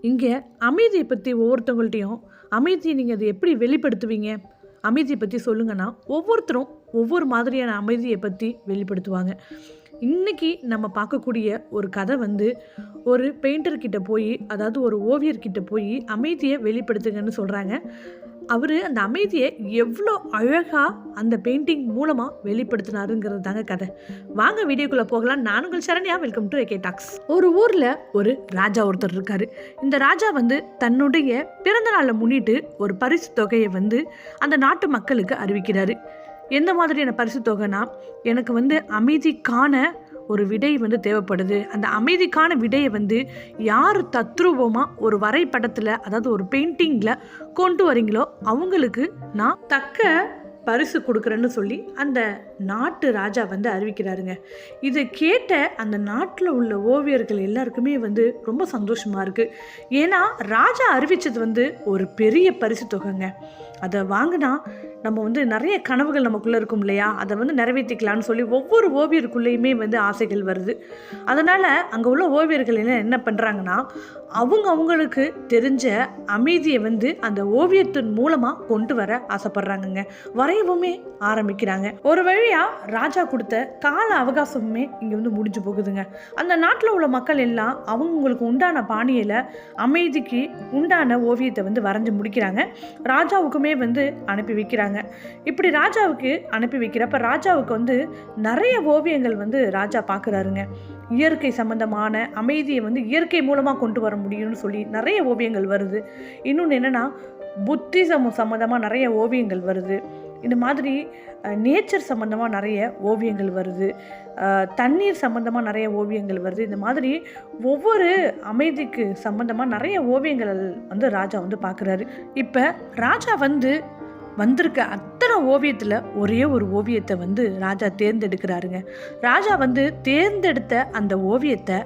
இங்கே அமைதியை பற்றி ஒவ்வொருத்தவங்கள்ட்டையும் அமைதியை நீங்கள் அதை எப்படி வெளிப்படுத்துவீங்க, அமைதியை பற்றி சொல்லுங்கன்னா ஒவ்வொருத்தரும் ஒவ்வொரு மாதிரியான அமைதியை பற்றி வெளிப்படுத்துவாங்க. இன்றைக்கி நம்ம பார்க்கக்கூடிய ஒரு கதை ஒரு பெயிண்டர்கிட்ட போய், அதாவது ஒரு ஓவியர்கிட்ட போய் அமைதியை வெளிப்படுத்துங்கன்னு சொல்கிறாங்க. அவர் அந்த அமைதியை எவ்வளோ அழகாக அந்த பெயிண்டிங் மூலமாக வெளிப்படுத்தினாருங்கிறது தாங்க கதை. வாங்க வீடியோக்குள்ளே போகலாம். நான் உங்கள் Saranya. Welcome to AK talks. ஒரு ஊரில் ஒரு ராஜா ஒருத்தர் இருக்கார். இந்த ராஜா தன்னுடைய பிறந்த நாளை முன்னிட்டு ஒரு பரிசு தொகையை அந்த நாட்டு மக்களுக்கு அறிவிக்கிறாரு. எந்த மாதிரியான பரிசு தொகைனா, எனக்கு அமைதிக்கான ஒரு விடை தேவைப்படுது. அந்த அமைதிக்கான விடையை யார் தத்ரூபமாக ஒரு வரைபடத்தில், அதாவது ஒரு பெயிண்டிங்கில் கொண்டு வரீங்களோ அவங்களுக்கு நான் தக்க பரிசு கொடுக்குறேன்னு சொல்லி அந்த நாட்டு ராஜா அறிவிக்கிறாருங்க. இதை கேட்ட அந்த நாட்டில் உள்ள ஓவியர்கள் எல்லாருக்குமே ரொம்ப சந்தோஷமாக இருக்குது. ஏன்னா ராஜா அறிவித்தது ஒரு பெரிய பரிசு தொகைங்க. அதை வாங்கினா நம்ம நிறைய கனவுகள் நமக்குள்ளே இருக்கும் இல்லையா, அதை நிறைவேற்றிக்கலான்னு சொல்லி ஒவ்வொரு ஓவியருக்குள்ளேயுமே ஆசைகள் வருது. அதனால் அங்கே உள்ள ஓவியர்கள் என்ன பண்ணுறாங்கன்னா, அவங்களுக்கு தெரிஞ்ச அமைதியை அந்த ஓவியத்தின் மூலமாக கொண்டு வர ஆசைப்படுறாங்கங்க. வரையவுமே ஆரம்பிக்கிறாங்க. ஒரு வழியாக ராஜா கொடுத்த கால அவகாசமுமே இங்கே முடிஞ்சு போகுதுங்க. அந்த நாட்டில் உள்ள மக்கள் எல்லாம் அவங்களுக்கு உண்டான பாணியில் அமைதிக்கு உண்டான ஓவியத்தை வரைஞ்சி முடிக்கிறாங்க. ராஜாவுக்குமே அனுப்பி வைக்கிறாங்க. இப்படி ராஜாவுக்கு அனுப்பி வைக்கிறப்ப ராஜாவுக்கு நிறைய ஓவியங்கள் ராஜா பார்க்குறாருங்க. இயற்கை சம்பந்தமான அமைதியை இயற்கை மூலமாக கொண்டு வர முடியும்னு சொல்லி நிறைய ஓவியங்கள் வருது. இன்னொன்று என்னென்னா, புத்திசம் சம்மந்தமாக நிறைய ஓவியங்கள் வருது. இந்த மாதிரி நேச்சர் சம்மந்தமாக நிறைய ஓவியங்கள் வருது. தண்ணீர் சம்மந்தமாக நிறைய ஓவியங்கள் வருது. இந்த மாதிரி ஒவ்வொரு அமைதிக்கு சம்மந்தமாக நிறைய ஓவியங்கள் ராஜா பார்க்குறாரு. இப்போ ராஜா வந்திருக்க அத்தனை ஓவியத்தில் ஒரே ஒரு ஓவியத்தை ராஜா தேர்ந்தெடுக்கிறாருங்க. ராஜா தேர்ந்தெடுத்த அந்த ஓவியத்தை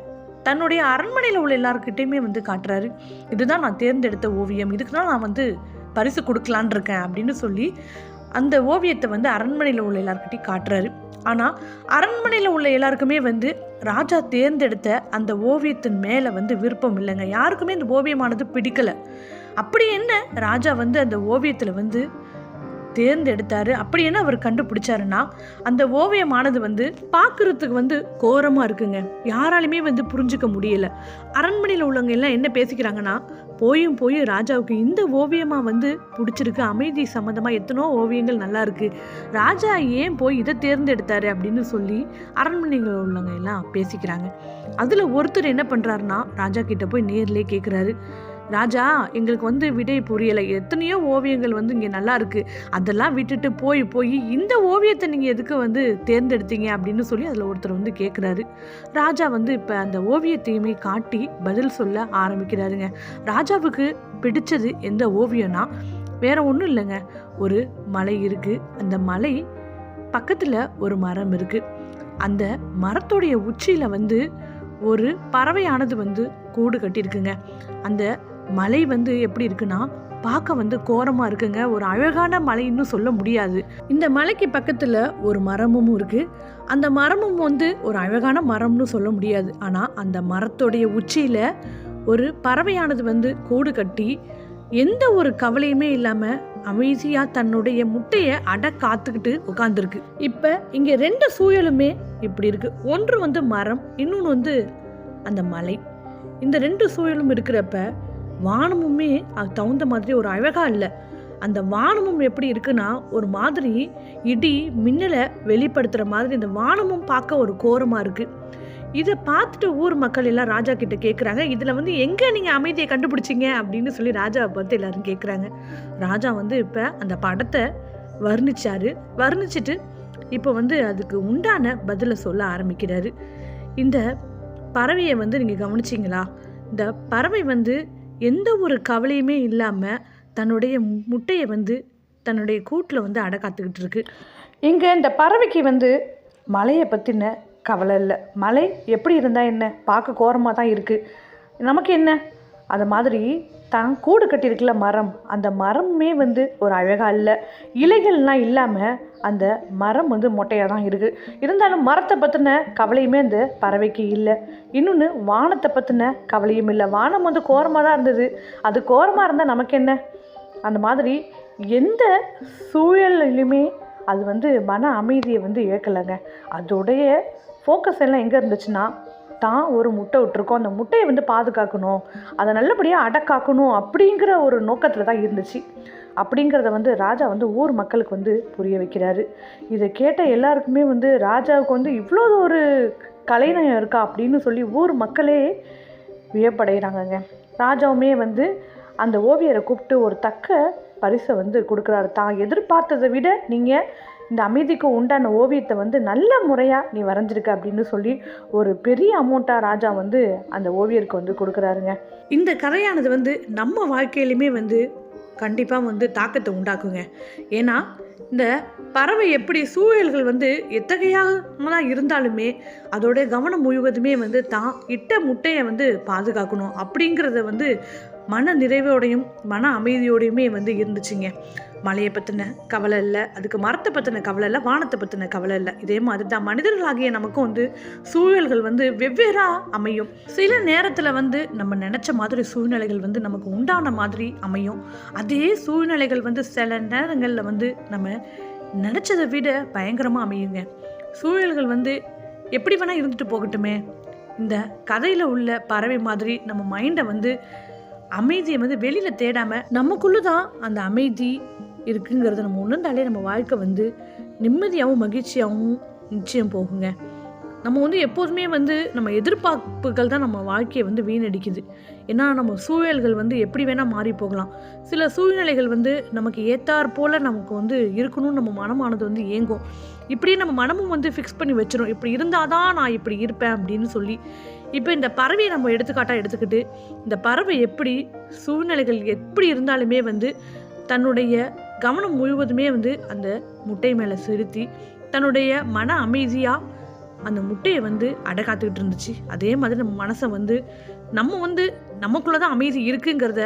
தன்னுடைய அரண்மனையில் உள்ள எல்லாருக்கிட்டையுமே காட்டுறாரு. இதுதான் நான் தேர்ந்தெடுத்த ஓவியம், இதுக்கு தான் நான் பரிசு கொடுக்கலான் இருக்கேன் அப்படின்னு சொல்லி அந்த ஓவியத்தை அரண்மனையில் உள்ள எல்லாருக்கிட்டையும் காட்டுறாரு. ஆனால் அரண்மனையில் உள்ள எல்லாருக்குமே ராஜா தேர்ந்தெடுத்த அந்த ஓவியத்தின் மேலே விருப்பம் இல்லைங்க. யாருக்குமே இந்த ஓவியமானது பிடிக்கலை. அப்படி என்ன ராஜா அந்த ஓவியத்தில் தேர்ந்தெடுத்தாரு, அப்படி என்ன அவர் கண்டுபிடிச்சாருன்னா, அந்த ஓவியமானது பார்க்குறதுக்கு கோரமாக இருக்குங்க. யாராலுமே புரிஞ்சுக்க முடியலை. அரண்மனையில் உள்ளவங்க எல்லாம் என்ன பேசிக்கிறாங்கன்னா, போய் ராஜாவுக்கு இந்த ஓவியமாக பிடிச்சிருக்கு, அமைதி சம்மந்தமாக எத்தனோ ஓவியங்கள் நல்லா இருக்குது, ராஜா ஏன் போய் இதை தேர்ந்தெடுத்தாரு அப்படின்னு சொல்லி அரண்மனையில் உள்ளவங்க எல்லாம் பேசிக்கிறாங்க. அதில் ஒருத்தர் என்ன பண்ணுறாருன்னா, ராஜா கிட்ட போய் நேர்லேயே கேட்குறாரு, ராஜா எங்களுக்கு விடை புரியலை, எத்தனையோ ஓவியங்கள் இங்கே நல்லா இருக்குது, அதெல்லாம் விட்டுட்டு போய் இந்த ஓவியத்தை நீங்கள் எதுக்கு தேர்ந்தெடுத்தீங்க அப்படின்னு சொல்லி அதில் ஒருத்தர் கேட்குறாரு. ராஜா இப்போ அந்த ஓவியத்தையுமே காட்டி பதில் சொல்ல ஆரம்பிக்கிறாருங்க. ராஜாவுக்கு பிடிச்சது எந்த ஓவியம்னா வேற ஒன்றும் இல்லைங்க, ஒரு மலை இருக்குது. அந்த மலை பக்கத்தில் ஒரு மரம் இருக்குது. அந்த மரத்துடைய உச்சியில் ஒரு பறவையானது கூடு கட்டியிருக்குங்க. அந்த மலை எப்படி இருக்குன்னா, பார்க்க கோரமாக இருக்குங்க. ஒரு அழகான மலைன்னு சொல்ல முடியாது. இந்த மலைக்கு பக்கத்தில் ஒரு மரமும் இருக்குது. அந்த மரமும் ஒரு அழகான மரம்னு சொல்ல முடியாது. ஆனால் அந்த மரத்துடைய உச்சியில் ஒரு பறவையானது கூடு கட்டி எந்த ஒரு கவலையுமே இல்லாமல் அமைதியாக தன்னுடைய முட்டையை காத்துக்கிட்டு உட்காந்துருக்கு. இப்போ இங்கே ரெண்டு சூழலுமே இப்படி இருக்குது. ஒன்று மரம், இன்னொன்று அந்த மலை. இந்த ரெண்டு சூழலும் இருக்கிறப்ப வானமுமே அது தகுந்த மாதிரி ஒரு அழகாக இல்லை. அந்த வானமும் எப்படி இருக்குன்னா, ஒரு மாதிரி இடி மின்னலை வெளிப்படுத்துகிற மாதிரி இந்த வானமும் பார்க்க ஒரு கோரமாக இருக்குது. இதை பார்த்துட்டு ஊர் மக்கள் எல்லாம் ராஜா கிட்ட கேட்குறாங்க, இதில் எங்கே நீங்கள் அமைதியை கண்டுபிடிச்சிங்க அப்படின்னு சொல்லி ராஜாவை பார்த்து எல்லாரும் கேட்குறாங்க. ராஜா இப்போ அந்த படத்தை வர்ணிச்சிட்டு இப்போ அதுக்கு உண்டான பதிலை சொல்ல ஆரம்பிக்கிறாரு. இந்த பறவையை நீங்கள் கவனிச்சிங்களா? இந்த பறவை எந்த ஒரு கவலையுமே இல்லாமல் தன்னுடைய முட்டையை தன்னுடைய கூட்டில் காத்துக்கிட்டு இருக்கு. இங்கே இந்த பறவைக்கு மலையை பற்றின கவலை இல்லை. மலை எப்படி இருந்தால் என்ன, பார்க்க கோரமாக தான் இருக்குது, நமக்கு என்ன. அது மாதிரி தான் கூடு கட்டியிருக்குல மரம், அந்த மரமே வந்து ஒரு அழகாக இல்லை. இலைகள்லாம் இல்லாமல் அந்த மரம் வந்து மொட்டையாக தான் இருக்குது. இருந்தாலும் மரத்தை பற்றின கவலையுமே அந்த பறவைக்கு இல்லை. இன்னொன்று வானத்தை பற்றின கவலையும் இல்லை. வானம் வந்து கோரமாக தான் இருந்தது. அது கோரமாக இருந்தால் நமக்கு என்ன? அந்த மாதிரி எந்த சூழலிலுமே அது வந்து மன அமைதியை வந்து இழக்கலைங்க. அதோடைய ஃபோக்கஸ் எல்லாம் எங்கே இருந்துச்சுன்னா, தான் ஒரு முட்டை விட்டுருக்கோம், அந்த முட்டையை வந்து பாதுகாக்கணும், அதை நல்லபடியாக அடக்காக்கணும் அப்படிங்கிற ஒரு நோக்கத்தில் தான் இருந்துச்சு. அப்படிங்கிறத வந்து ராஜா வந்து ஊர் மக்களுக்கு வந்து புரிய வைக்கிறாரு. இதை கேட்ட எல்லாருக்குமே வந்து ராஜாவுக்கு வந்து இவ்வளோ ஒரு கலைநயம் இருக்கா அப்படின்னு சொல்லி ஊர் மக்களே வியப்படைகிறாங்கங்க. ராஜாவுமே வந்து அந்த ஓவியரை கூப்பிட்டு ஒரு தக்க பரிசை வந்து கொடுக்குறாரு. தான் எதிர்பார்த்ததை விட நீங்கள் இந்த அமைதிக்கு உண்டான ஓவியத்தை வந்து நல்ல முறையாக நீ வரைஞ்சிருக்க அப்படின்னு சொல்லி ஒரு பெரிய அமௌண்ட்டாக ராஜா வந்து அந்த ஓவியருக்கு வந்து கொடுக்குறாருங்க. இந்த கதையானது வந்து நம்ம வாழ்க்கையிலுமே வந்து கண்டிப்பாக வந்து தாக்கத்தை உண்டாக்குங்க. ஏன்னா இந்த பறவை எப்படி சூழல்கள் வந்து எத்தகையாக இருந்தாலுமே அதோடைய கவனம் முழுவதுமே வந்து தான் இட்ட முட்டையை வந்து பாதுகாக்கணும் அப்படிங்கிறத வந்து மன நிறைவோடையும் மன அமைதியோடையுமே வந்து இருந்துச்சுங்க. மலையை பற்றின கவலை இல்லை, அதுக்கு மரத்தை பற்றின கவலை இல்லை, வானத்தை பற்றின கவலை இல்லை. இதே மாதிரி தான் மனிதர்களாகிய நமக்கும் வந்து சூழல்கள் வந்து வெவ்வேறாக அமையும். சில நேரத்தில் வந்து நம்ம நினச்ச மாதிரி சூழ்நிலைகள் வந்து நமக்கு உண்டான மாதிரி அமையும். அதே சூழ்நிலைகள் வந்து சில நேரங்களில் வந்து நம்ம நினச்சதை விட பயங்கரமாக அமையுங்க. சூழல்கள் வந்து எப்படி வேணால் இருந்துட்டு போகட்டுமே, இந்த கதையில் உள்ள பறவை மாதிரி நம்ம மைண்டை வந்து அமைதியை வந்து வெளியில் தேடாமல் நமக்குள்ளே தான் அந்த அமைதி இருக்குங்கிறத நம்ம உணர்ந்தாலே நம்ம வாழ்க்கை வந்து நிம்மதியாகவும் மகிழ்ச்சியாகவும் நிச்சயம் போகுங்க. நம்ம வந்து எப்போதுமே வந்து நம்ம எதிர்பார்ப்புகள் தான் நம்ம வாழ்க்கையை வந்து வீணடிக்குது. ஏன்னா நம்ம சூழல்கள் வந்து எப்படி வேணால் மாறி போகலாம். சில சூழ்நிலைகள் வந்து நமக்கு ஏற்றாற் போல் நமக்கு வந்து இருக்கணும்னு நம்ம மனமானது வந்து ஏங்கும். இப்படியே நம்ம மனமும் வந்து ஃபிக்ஸ் பண்ணி வச்சிரும், இப்படி இருந்தால் தான் நான் இப்படி இருப்பேன் அப்படின்னு சொல்லி. இப்போ இந்த பறவையை நம்ம எடுத்துக்காட்டாக எடுத்துக்கிட்டு, இந்த பறவை எப்படி சூழ்நிலைகள் எப்படி இருந்தாலுமே வந்து தன்னுடைய கவனம் முழுவதுமே வந்து அந்த முட்டை மேலே செலுத்தி தன்னுடைய மன அமைதியாக அந்த முட்டையை வந்து அடக்காத்துக்கிட்டு இருந்துச்சு. அதே மாதிரி நம்ம மனசை வந்து நம்ம வந்து நமக்குள்ளே தான் அமைதி இருக்குங்கிறத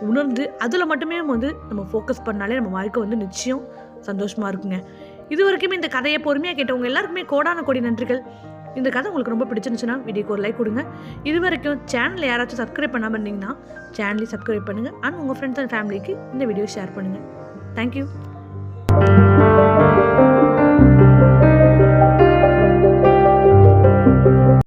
உணர்ந்து அதில் மட்டுமே வந்து நம்ம ஃபோக்கஸ் பண்ணாலே நம்ம வாழ்க்கை வந்து நிச்சயம் சந்தோஷமாக இருக்குங்க. இது வரைக்குமே இந்த கதையை பொறுமையாக கேட்டவங்க எல்லாருக்குமே கோடான கோடி நன்றிகள். இந்த கதை உங்களுக்கு ரொம்ப பிடிச்சிருந்துச்சுன்னா வீடியோக்கு ஒரு லைக் கொடுங்க. இது வரைக்கும் சேனலில் யாராச்சும் சப்ஸ்கிரைப் பண்ணாமல் இருந்தீங்கன்னா சேனலையும் சப்ஸ்கிரைப் பண்ணுங்கள். அண்ட் உங்கள் ஃப்ரெண்ட்ஸ் அண்ட் ஃபேமிலிக்கு இந்த வீடியோ ஷேர் பண்ணுங்கள். தேங்க்யூ.